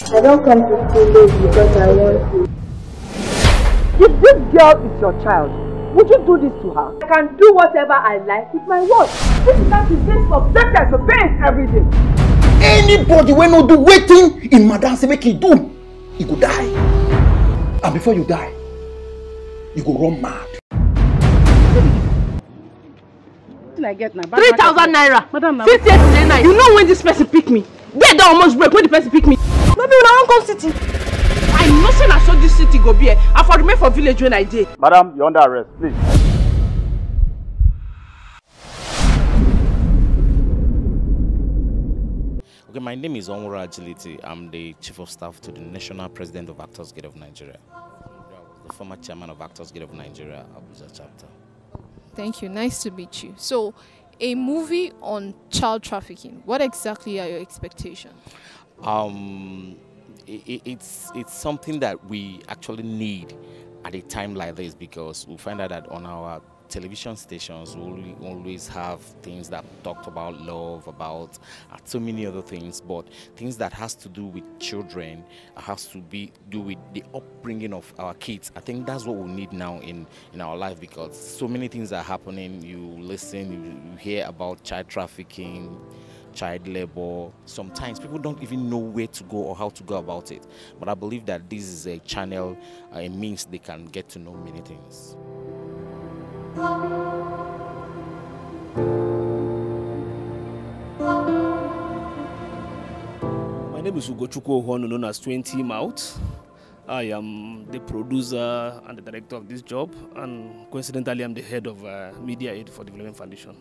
I don't come to school late because I want to. If this girl is your child, would you do this to her? I can do whatever I like with my work. This man is being subjected to pain every day. Anybody when no do waiting in madam say make he do, he go die. And before you die, you go run mad. I get now. 3,000 naira. Madam, since yesterday night. You know when this person pick me? They don't almost break when the person pick me. Maybe when I won't come city. I know say I saw this city go be here. I for remain for village when I did. Madam, you're under arrest, please. Okay, my name is Onwura Agility. I'm the Chief of Staff to the National President of Actors Guild of Nigeria. I was the former chairman of Actors Guild of Nigeria, Abuja chapter. Thank you. Nice to meet you. So, a movie on child trafficking. What exactly are your expectations? It's something that we actually need at a time like this, because we find out that on our television stations we always have things that talked about love, about so many other things, but things that has to do with children, has to do with the upbringing of our kids. I think that's what we need now in our life, because so many things are happening. You listen, you hear about child trafficking, child labor. Sometimes people don't even know where to go or how to go about it. But I believe that this is a channel, a means they can get to know many things. My name is Ugochukwu Ohono, known as 20 Mouth. I am the producer and the director of this job, and coincidentally I'm the head of Media Aid for Development Foundation.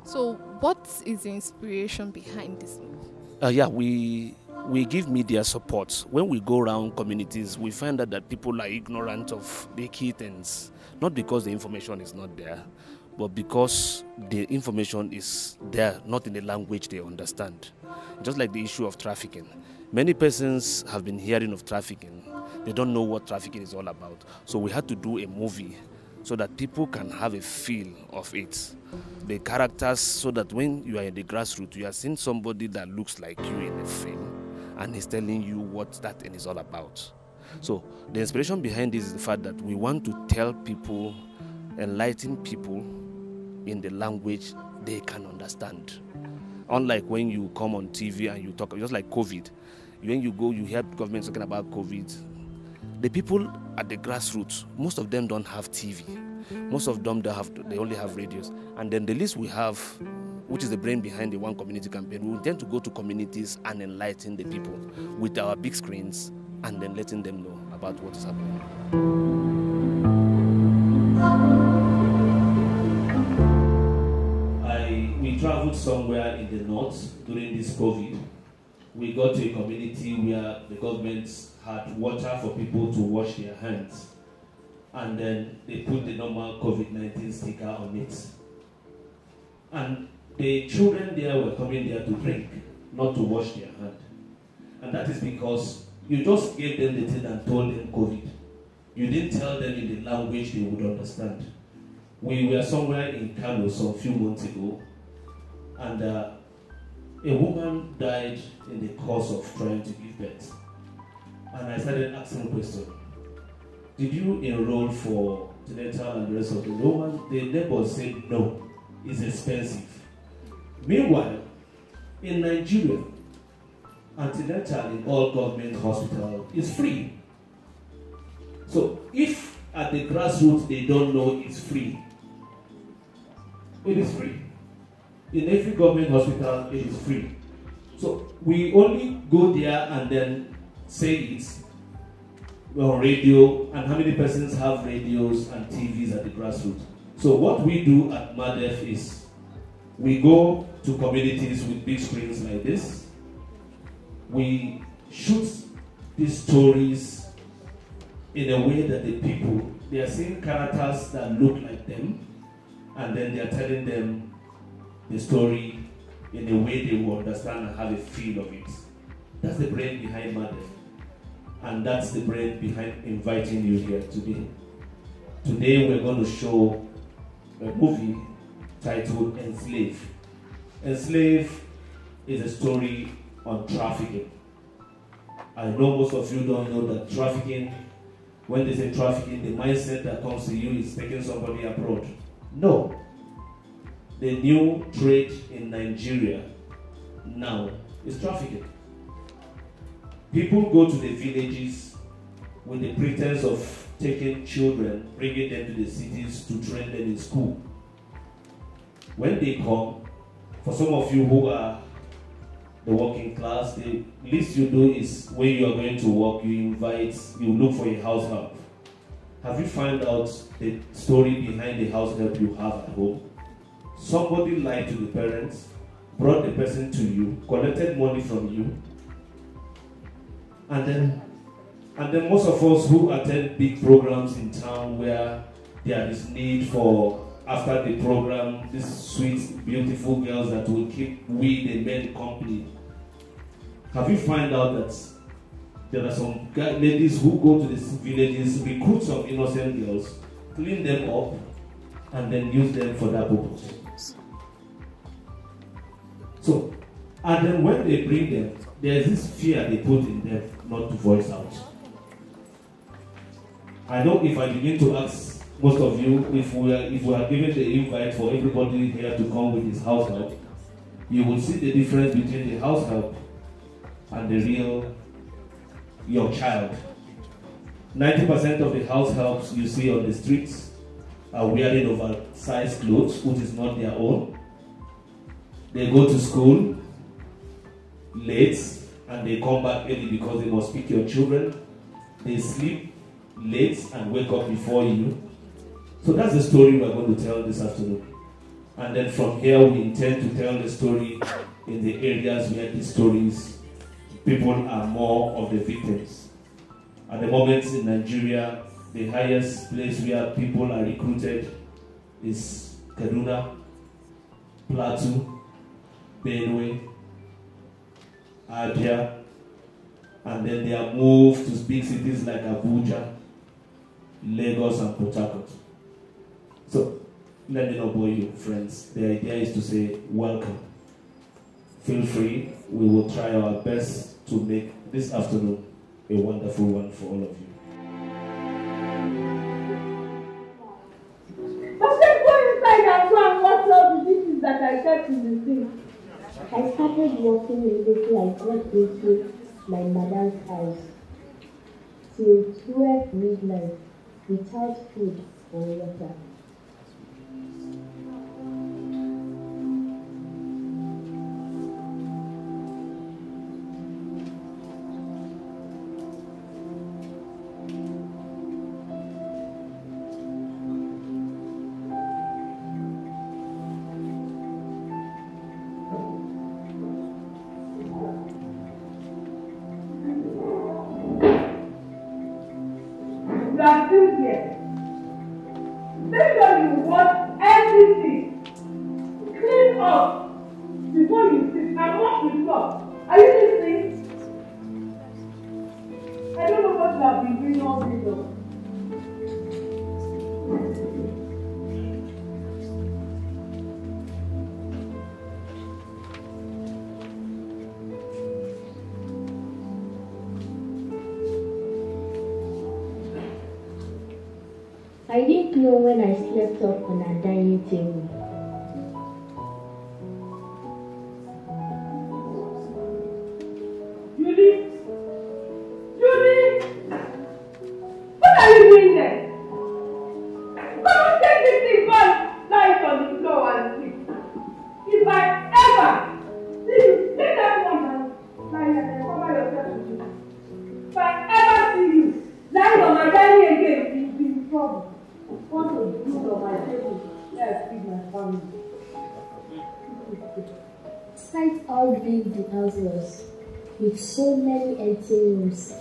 So what is the inspiration behind this movie? We give media support. When we go around communities, we find out that people are ignorant of the key things, not because the information is not there, but because the information is there, not in the language they understand. Just like the issue of trafficking. Many persons have been hearing of trafficking. They don't know what trafficking is all about. So we had to do a movie so that people can have a feel of it. The characters, so that when you are in the grassroots, you are seeing somebody that looks like you in the film, and he's telling you what that thing is all about. So the inspiration behind this is the fact that we want to tell people, enlighten people in the language they can understand. Unlike when you come on TV and you talk, just like COVID, when you go, you hear government talking about COVID. The people at the grassroots, most of them don't have TV. Most of them they only have radios. And then the list we have, which is the brain behind the One Community campaign, we intend to go to communities and enlighten the people with our big screens, and then letting them know about what is happening. We traveled somewhere in the north during this COVID. We got to a community where the government had water for people to wash their hands, and then they put the normal COVID-19 sticker on it. And the children there were coming there to drink, not to wash their hand. And that is because you just gave them the thing and told them COVID. You didn't tell them in the language they would understand. We were somewhere in Kano some few months ago, and a woman died in the course of trying to give birth. And I started asking questions. Did you enroll for antenatal and the rest of the woman? The neighbors said no, it's expensive. Meanwhile, in Nigeria, antenatal in all government hospitals is free. So if at the grassroots they don't know it's free, it is free. In every government hospital, it is free. So we only go there and then say it on radio, and how many persons have radios and TVs at the grassroots. So what we do at MADEF is we go to communities with big screens like this. We shoot these stories in a way that the people, they are seeing characters that look like them, and then they are telling them the story in a way they will understand and have a feel of it. That's the brain behind MADEF. And that's the brain behind inviting you here today. Today we're going to show a movie titled Enslaved. Enslaved is a story on trafficking. I know most of you don't know that trafficking, when they say trafficking, the mindset that comes to you is taking somebody abroad. No. The new trade in Nigeria now is trafficking. People go to the villages with the pretense of taking children, bringing them to the cities to train them in school. When they come, for some of you who are the working class, the least you do is when you are going to work, you look for a house help. Have you found out the story behind the house help you have at home? Somebody lied to the parents, brought the person to you, collected money from you, and then most of us who attend big programs in town where there is need for, after the program, these sweet, beautiful girls that will keep we the men company. Have you found out that there are some ladies who go to these villages, recruit some innocent girls, clean them up, and then use them for that purpose? So, and then when they bring them, there is this fear they put in them not to voice out. I know if I begin to ask most of you, if we are given the invite for everybody here to come with his house help, you will see the difference between the house help and the real your child. 90% of the house helps you see on the streets are wearing oversized clothes, which is not their own. They go to school late and they come back early because they must pick your children. They sleep late and wake up before you. So that's the story we're going to tell this afternoon. And then from here we intend to tell the story in the areas where these stories, people are more of the victims. At the moment in Nigeria, the highest place where people are recruited is Kaduna, Plateau, Benue, Abia, and then they are moved to big cities like Abuja, Lagos, and Port Harcourt. So, let me not bore you, friends. The idea is to say, welcome. Feel free. We will try our best to make this afternoon a wonderful one for all of you. But then go inside and go and watch all the dishes that I kept in the sink. I started working immediately I got into my mother's house till 12 midnight without food or water. You are still here. Make sure you wash everything. Clean up before you sit and mop the floor. Are you listening? I don't know what you have been doing all day long. I didn't know when I slept up on a dining table. Julie? Julie? What are you doing there? Come on, take this thing first. Lie it on the floor and sleep. If I ever see you, take that one and lie there and cover yourself with it. If I ever see you lying on my dining again, you'll be in trouble. Want to do on my table, let's feed my family. Despite how big the house was, with so many empty rooms,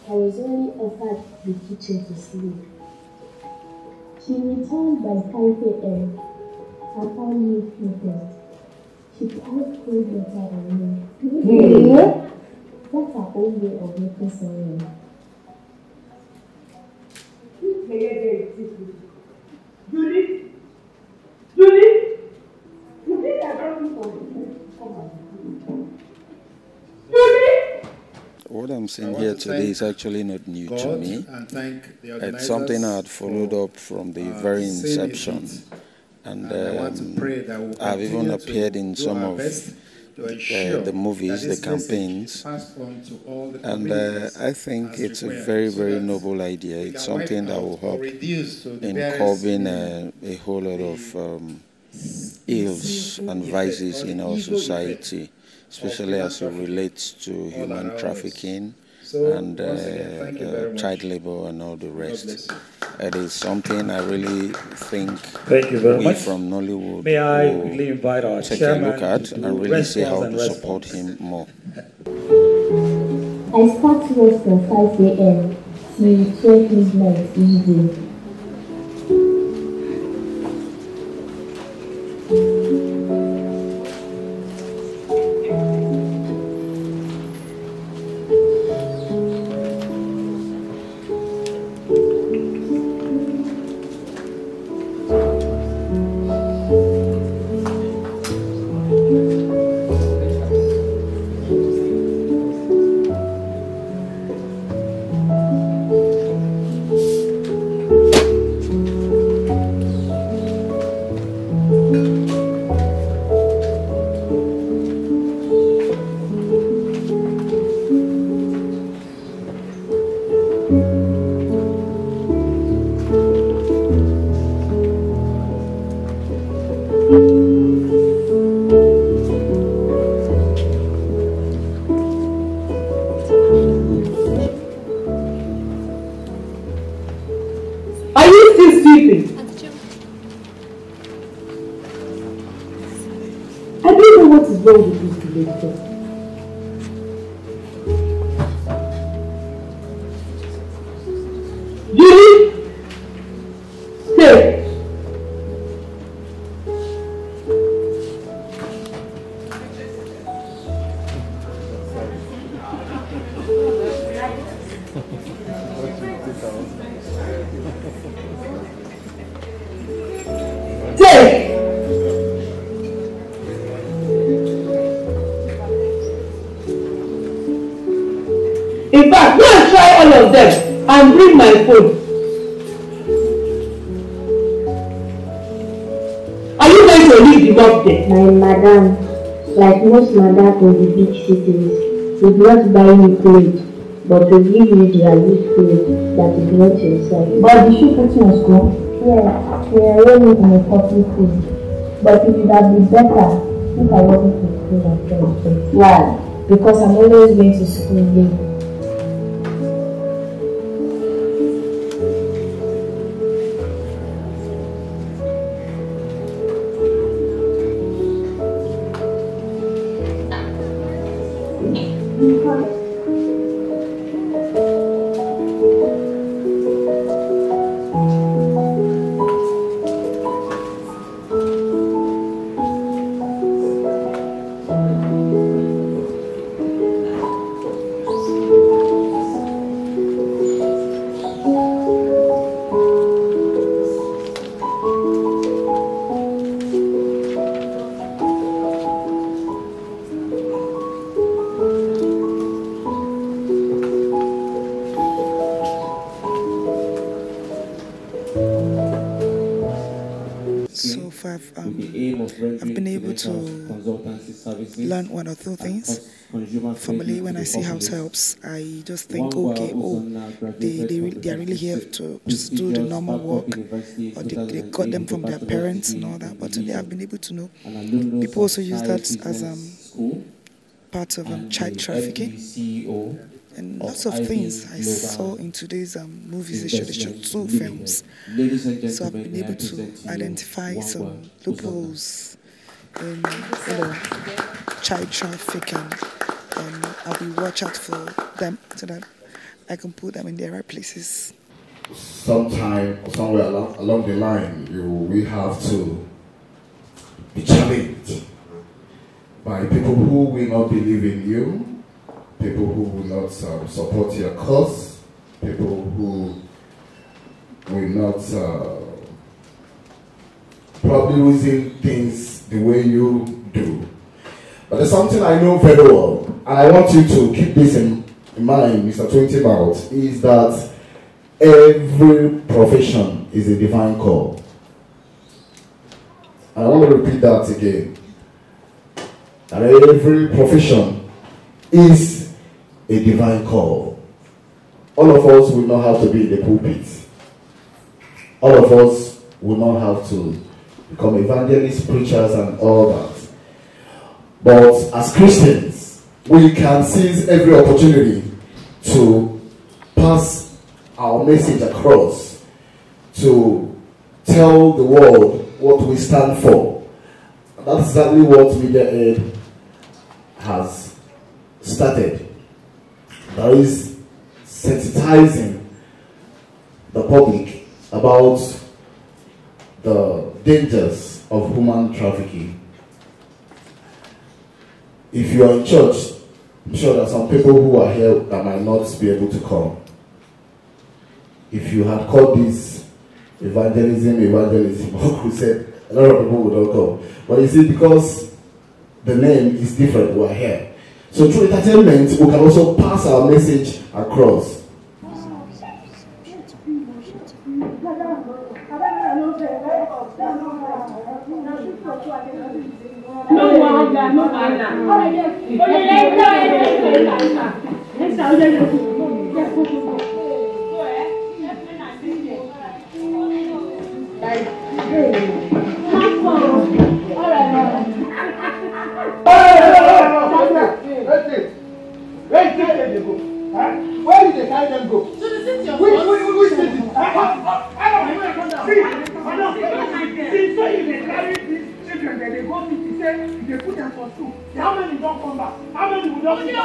I was only offered the kitchen to sleep. She returned by 5 a.m. I found me sleeping. She poured cold water on me. That's her own way of making someone. This player there is secret. Julie? Julie? You think I don't look for you? Come on. Julie? What What I'm seeing here today is actually not new to me. It's something I had followed up from the very inception. And I've even appeared in some of the movies, the campaigns. And I think it's a very, very noble idea. It's something that will help in curbing a whole lot of ills and vices in our society, especially as it relates to human trafficking and child labor and all the rest. It is something I really think we from Nollywood will take a look at and really see how to support him more. I start work from 5 a.m. till 12 midnight each day. In fact, go and try all of them and bring my phone. Are you going to leave the work there? My madam, like most madam in the big cities, did not buy you clothes, but to give you the used clothes that is not yourself. But the shoe putting on school? Yeah, we are running in a public school. But it would have been better if I wasn't to school on Thursday. Why? Because I'm always going to school late. I've been able to learn one or two things. Formally, when I see house helps, I just think, okay, they are really here to just do the normal work, or they got them from their parents and all that. But today I've been able to know people also use that as part of child trafficking. And lots of things I saw in today's movies. They showed 2 films. So I've been able to identify some loopholes in child trafficking. I'll be watch out for them so that I can put them in their right places. Sometime, somewhere along the line, we have to be challenged by people who will not believe in you, people who will not support your cause, people who will not probably reason things the way you do. But there's something I know very well, and I want you to keep this in mind, Mr. 20 Mouth, is that every profession is a divine call. And I want to repeat that again. That every profession is a divine call. All of us will not have to be in the pulpit. All of us will not have to become evangelists, preachers, and all that. But as Christians, we can seize every opportunity to pass our message across, to tell the world what we stand for. That's exactly what Media Aid has started. That is sensitizing the public about the dangers of human trafficking. If you are in church, I'm sure there are some people who are here that might not be able to come. If you had called this evangelism or crusade, a lot of people would not come. But you see, because the name is different, we are here. So through entertainment, we can also pass our message across. Where did they carry them go? To the city of which city? See, so if they carry these children, then they go to say, they put them for school. How many don't come back? How many will not come back?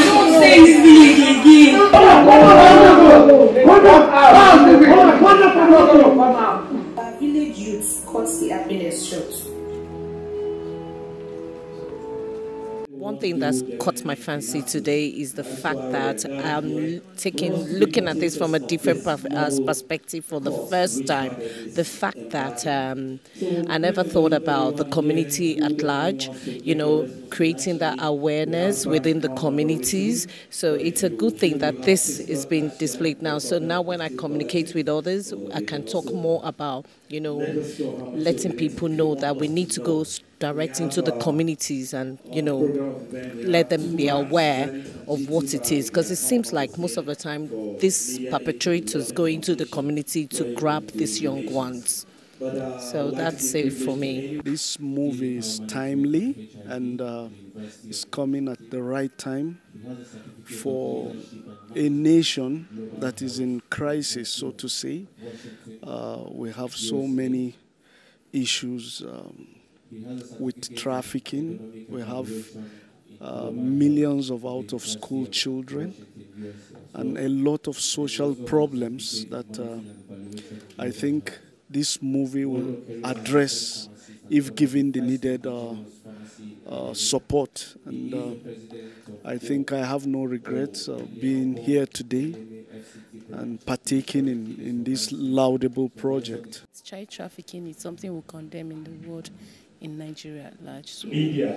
Don't say it's again. Village youths cut the happiness short. One thing that's caught my fancy today is the fact that I'm looking at this from a different perspective for the first time. The fact that I never thought about the community at large, you know, creating that awareness within the communities. So it's a good thing that this is being displayed now. So now when I communicate with others, I can talk more about, you know, letting people know that we need to go direct into the communities and, you know, let them be aware of what it is. Because it seems like most of the time, these perpetrators go into the community to grab these young ones. So that's it for me. This movie is timely and it's coming at the right time for a nation that is in crisis, so to say. We have so many issues with trafficking. We have millions of out-of-school children and a lot of social problems that I think this movie will address if given the needed support. And I think I have no regrets of being here today and partaking in this laudable project. Child trafficking is something we condemn in the world, in Nigeria at large. So we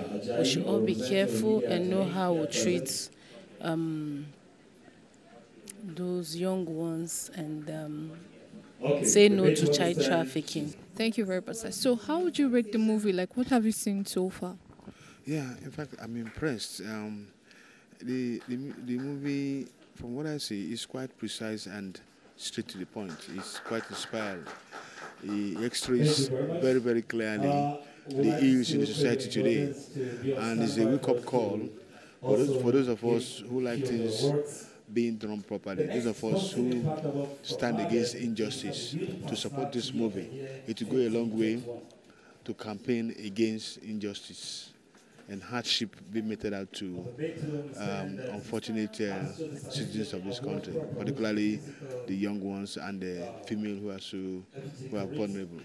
should all be careful and know how we treat those young ones and say no to child trafficking. Thank you very much. So how would you rate the movie? Like, what have you seen so far? Yeah, in fact, I'm impressed. The movie, from what I see, is quite precise and straight to the point. It's quite inspiring. It x-rays very, very clearly the ills in the society today, and it's a wake-up call for those of us who like things being done properly, those of us who stand against injustice, to support this movie. It will go a long way to campaign against injustice and hardship being meted out to unfortunate citizens of this country, particularly the young ones and the female who are vulnerable.